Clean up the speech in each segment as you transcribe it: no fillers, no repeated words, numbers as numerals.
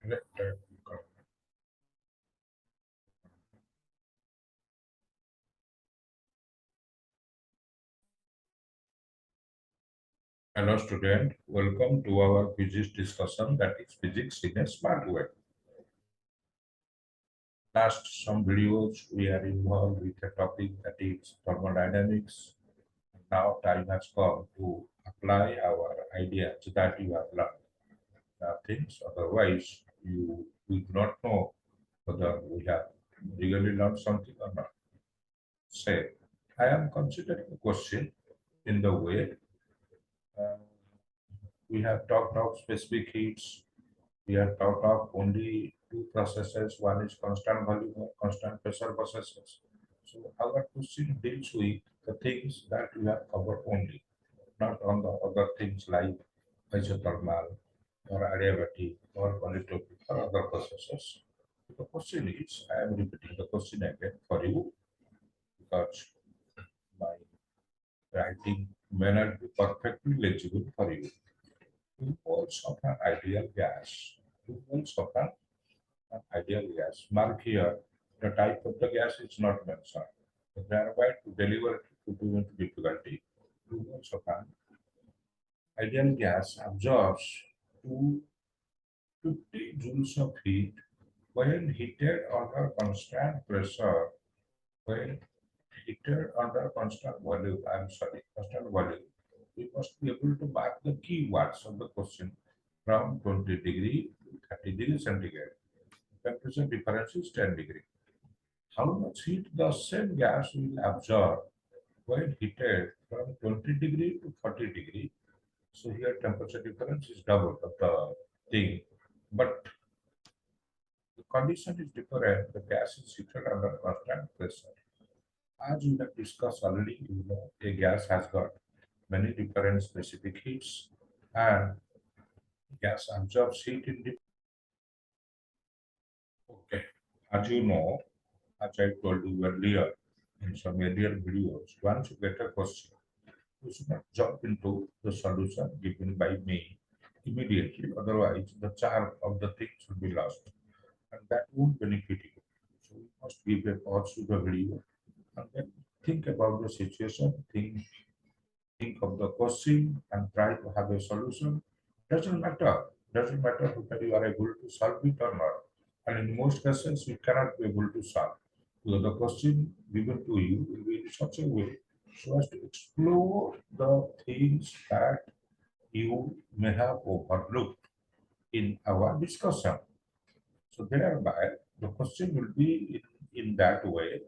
Let- let- Hello student, welcome to our physics discussion, that is physics in a smart way. Last some videos we are involved with a topic that is thermodynamics. Now time has come to apply our ideas that you have learned. Things otherwise you will not know whether we have really learned something or not. Say, I am considering a question in the way uh, we have talked of specific heats. We have talked of only two processes. One is constant volume or constant pressure processes. So our question deals with the things that we have covered only, not on the other things like isothermal or adiabatic or polytropic or other processes. The question is, I am repeating the question again for you because my writing may not be perfectly legible for you. Two moles of an ideal gas, two moles of an ideal gas. Mark here, the type of the gas is not mentioned. Thereby, to deliver it to do into difficulty, two moles of an ideal gas absorbs 250 joules of heat when heated under constant pressure, when heated under constant volume. I'm sorry, constant volume. We must be able to mark the keywords of the question from 20 degree to 30 degree centigrade. Temperature difference is 10 degree. How much heat the same gas will absorb when heated from 20 degree to 40 degree. So here temperature difference is double of the thing. But the condition is different. The gas is heated under constant pressure. As we have discussed already, a gas has got many different specific heats and gas absorbs heat in different. Okay. As you know, as I told you earlier in some earlier videos, once you get a question, you should not jump into the solution given by me immediately. Otherwise, the charm of the thing should be lost, and that won't benefit you. So you must give a pause to the video and then think about the situation, think of the question and try to have a solution. Doesn't matter. Doesn't matter whether you are able to solve it or not. And in most cases, you cannot be able to solve. Because the question given to you will be in such a way so as to explore the things that you may have overlooked in our discussion. So thereby, the question will be in that way,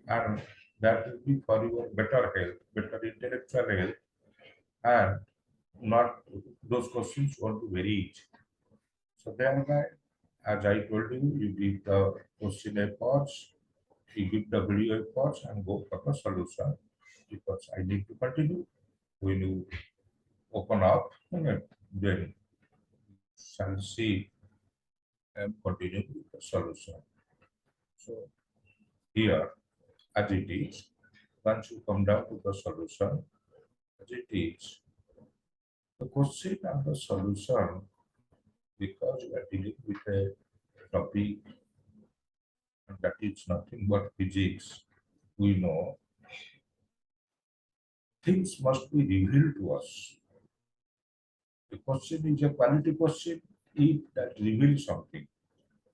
and that will be for your better health, better intellectual health, and not those questions won't be very easy. So thereby, as I told you, you give the question a pause, you give the video a pause and go for the solution because I need to continue. When you open up, then shall see and continue with the solution. So here, as it is, once you come down to the solution, as it is, the question and the solution, because we are dealing with a topic and that is nothing but physics, we know things must be revealed to us. The question is a quality question if that reveals something.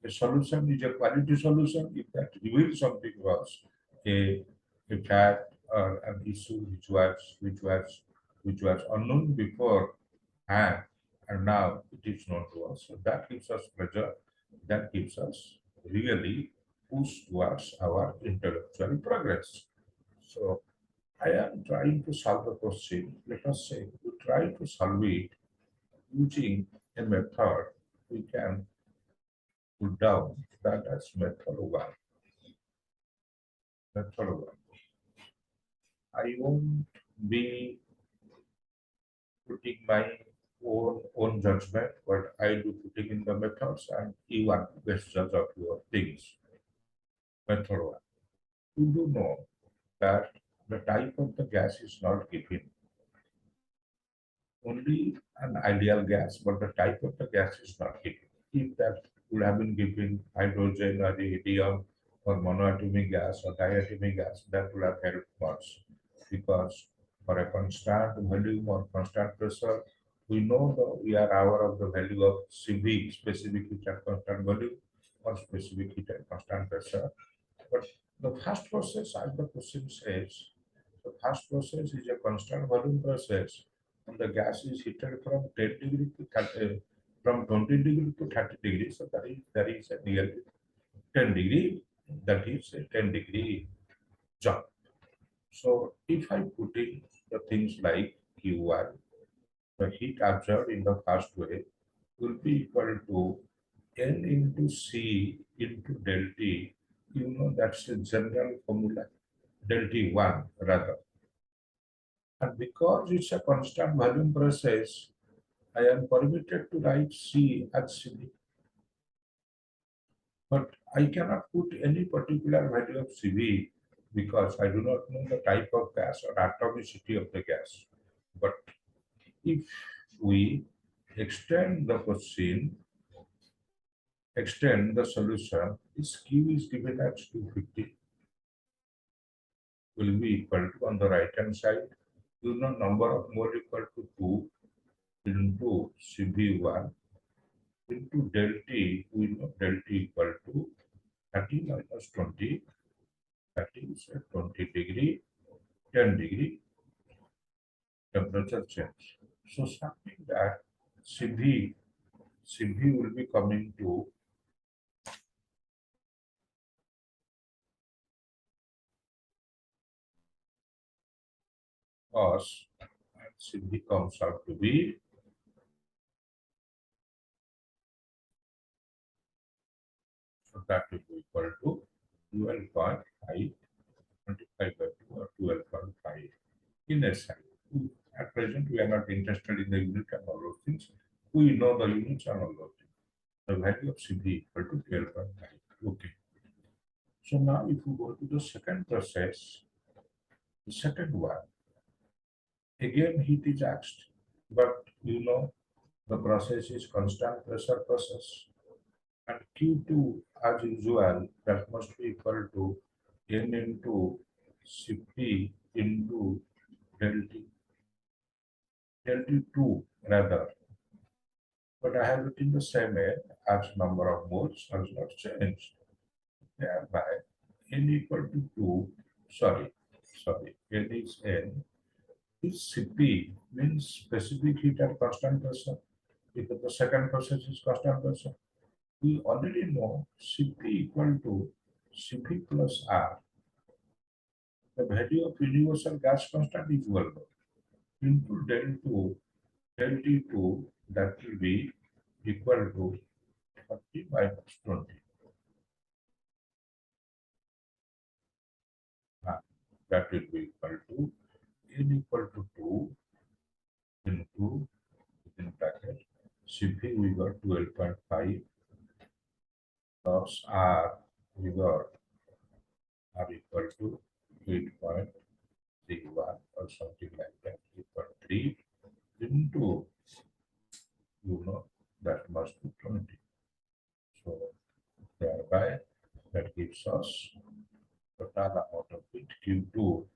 A solution is a quality solution if that reveals something to us. A, a fact or an issue which was unknown before and now it is known to us. So that gives us pleasure. That gives us really push towards our intellectual progress. So I am trying to solve the question. Let us say we try to solve it using a method we can put down that as method one. Method one. I won't be putting my own judgment, but I do putting in the methods and you are the best judge of your things. Method one. You do know that the type of the gas is not given. Only an ideal gas, but the type of the gas is not given. If that would have been given hydrogen or helium or monoatomic gas or diatomic gas, that would have helped much. Because for a constant volume or constant pressure, we know that we are aware of the value of CV, specific heat at constant volume, or specific heat at constant pressure. But the first process, as the question says, the first process is a constant volume process, and the gas is heated from 10 degree to 30, from 20 degree to 30 degrees. So that is a nearly 10 degree. That is a 10-degree jump. So if I put in the things like Q1, the heat absorbed in the first way will be equal to N into C into del T. You know that's a general formula, del T1 rather. And because it's a constant volume process, I am permitted to write C as CV, but I cannot put any particular value of CV because I do not know the type of gas or atomicity of the gas. But if we extend the question, extend the solution, this Q is given as 250 will be equal to on the right hand side, you know, number of mole equal to 2 into CV1 into del T, we know del T equal to 30 minus 20, that is 20 degree, 10 degree temperature change. So something that CV will be coming to us, and CV comes out to be, so that will be equal to 12.5, 25 by 2 or 12.5 in SI. At present, we are not interested in the unit and all those things. We know the units and all those things. The value of CV equal to 12.5. Okay. So now if we go to the second process, the second one, again heat is asked, but you know the process is constant pressure process. And Q2, as usual, that must be equal to N into Cp into del T, del T2 rather. But I have written the same way as number of moles has not changed. Thereby, N equal to 2, sorry, N is N. This Cp means specific heat at constant pressure because the second process is constant pressure. We already know Cp equal to Cp plus R. The value of universal gas constant is 1 into del T2, that will be equal to 30 minus 20. That will be equal to N equal to 2 into, within bracket, Cp we got 12.5 plus R we got R equal to 8.31 or something like that, 8.3 into, you know, that must be 20. So thereby that gives us total amount of heat Q2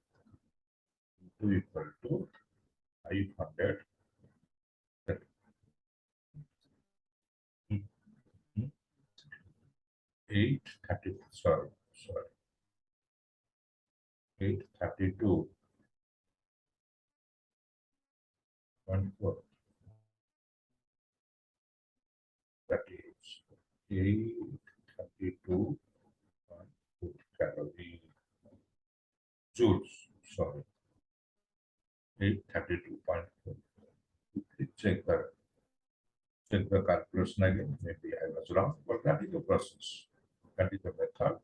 equal to 500, that 830, sorry, 832.4, that is 832.4 calorie joules, sorry, 832.4. Check the calculation again. Maybe I was wrong, but that is the process. That is the method.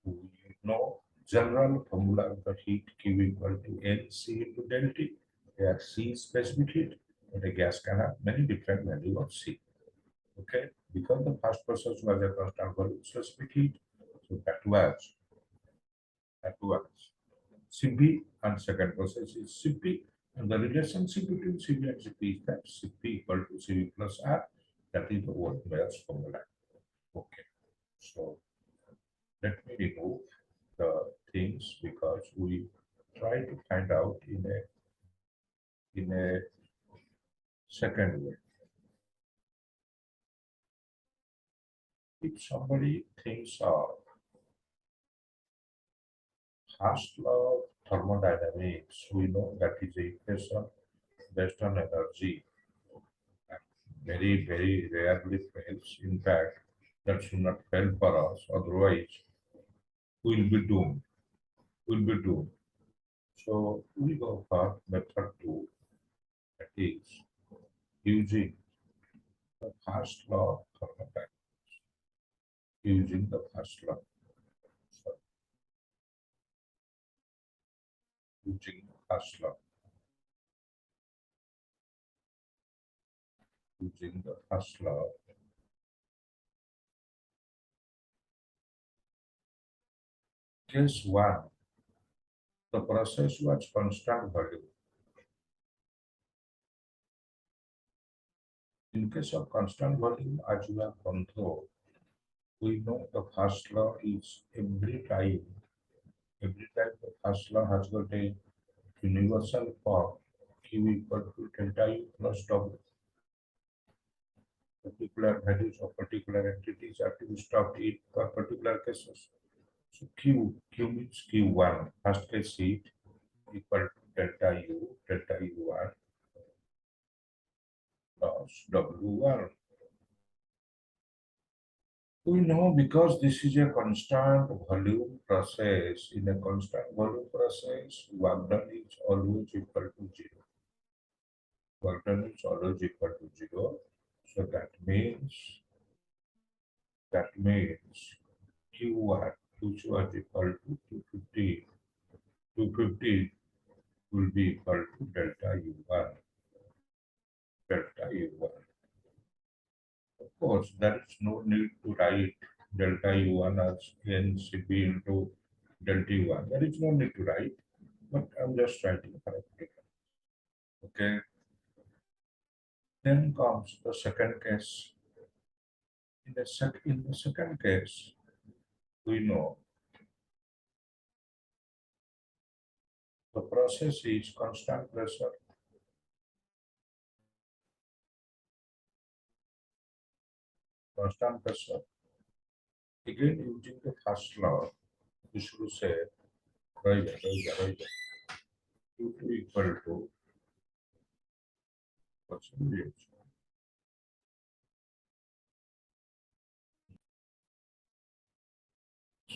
We know general formula of the heat Q equal to NC into del T, where C is specific heat, but a gas can have many different value of C. Okay, because the first process was a constant volume specific heat, so that was Cp, and second process is Cp, and the relationship between Cp and Cp is that Cp equal to Cv plus R. That is the Watt-Mayor's formula. Okay, so let me remove the things because we try to find out in a second way. If somebody thinks of first law of thermodynamics, we know that is a equation based on energy and very, very rarely fails. In fact, that should not fail for us, otherwise we'll be doomed. We'll be doomed. So we go for method two, that is using the first law of thermodynamics. Using the first law. So using the first law. Using the first law. Case one, the process was constant volume. In case of constant volume, as you have gone through, we know the first law is every time the first law has got a universal form, Q equal to delta U plus W. Particular values of particular entities are to be stopped in for particular cases. So Q means Q1, first case heat equal to delta U1 plus W1. We know because this is a constant volume process. In a constant volume process, work done is always equal to zero. Work done is always equal to zero. So that means Q1, which was equal to 250, 250 will be equal to delta U1. Of course, there is no need to write delta U1 as NCB into delta U1. There is no need to write, but I'm just writing for a. Okay. Then comes the second case. In the second case, we know the process is constant pressure, constant pressure. Again, using the first law, we should say right, Q2 equal to percentage.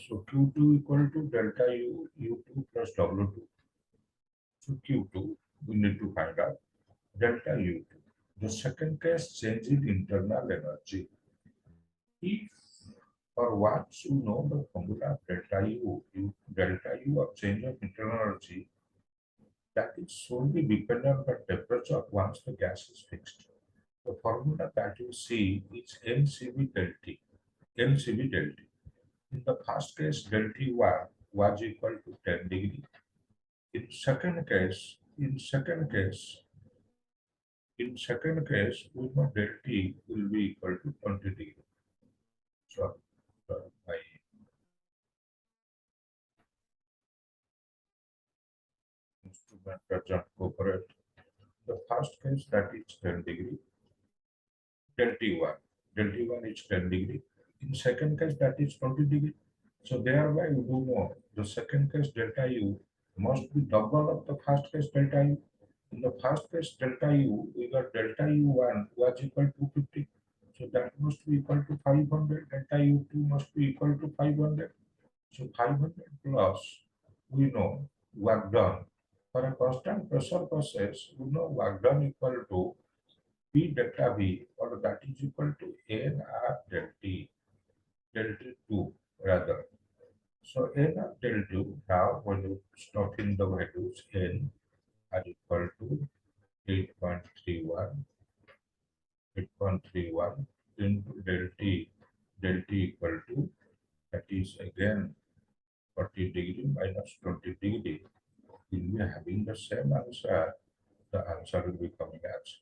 So Q2 equal to delta U2 plus W2. So Q2, we need to find out delta U2. The second case, change in internal energy. If or once you know the formula delta U of change of internal energy, that is solely dependent on temperature once the gas is fixed. The formula that you see is NCV del T. NCV del T. In the first case, del T1 was equal to 10 degree. In second case, we know del T will be equal to 20 degree. So, my instrument doesn't cooperate. The first case that is 10 degree, del T1. Del T1 is 10 degree. In second case that is 20 degree. So thereby we do know the second case delta U must be double of the first case delta U. In the first case delta U, we got delta U1 was equal to 50. So that must be equal to 500. Delta U2 must be equal to 500. So 500 plus, we know work done. For a constant pressure process, we know work done equal to P delta V, or that is equal to NR delta 2 rather. So NR delta 2, now when you stop in the values, N are equal to 8.31, 8.31 into delta equal to, that is again 40 degree minus 20 degree. Will be having the same answer. The answer will be coming as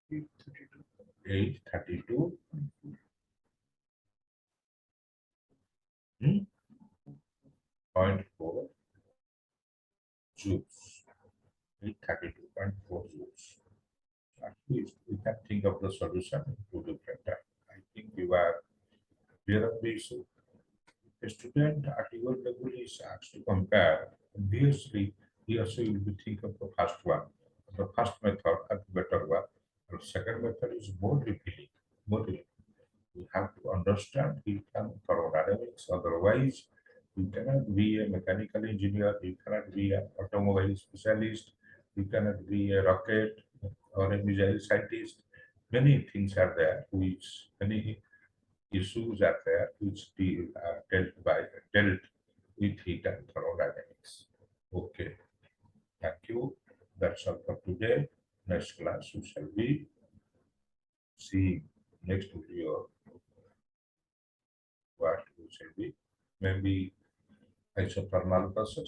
832. 0.4 joules, 32.4 joules. At least we can think of the solution in two different times. I think you are clear of the issue. A student at your level is asked to compare. Obviously, he or she will be think of the first one. The first method is the better one. The second method is more revealing. More revealing. You have to understand thermodynamics. Otherwise, you cannot be a mechanical engineer. You cannot be an automobile specialist. You cannot be a rocket or a missile scientist. Many things are there, which many issues are there, which dealt with heat and thermodynamics. Okay, thank you. That's all for today. Next class we shall be seeing next video what we shall be maybe isothermal process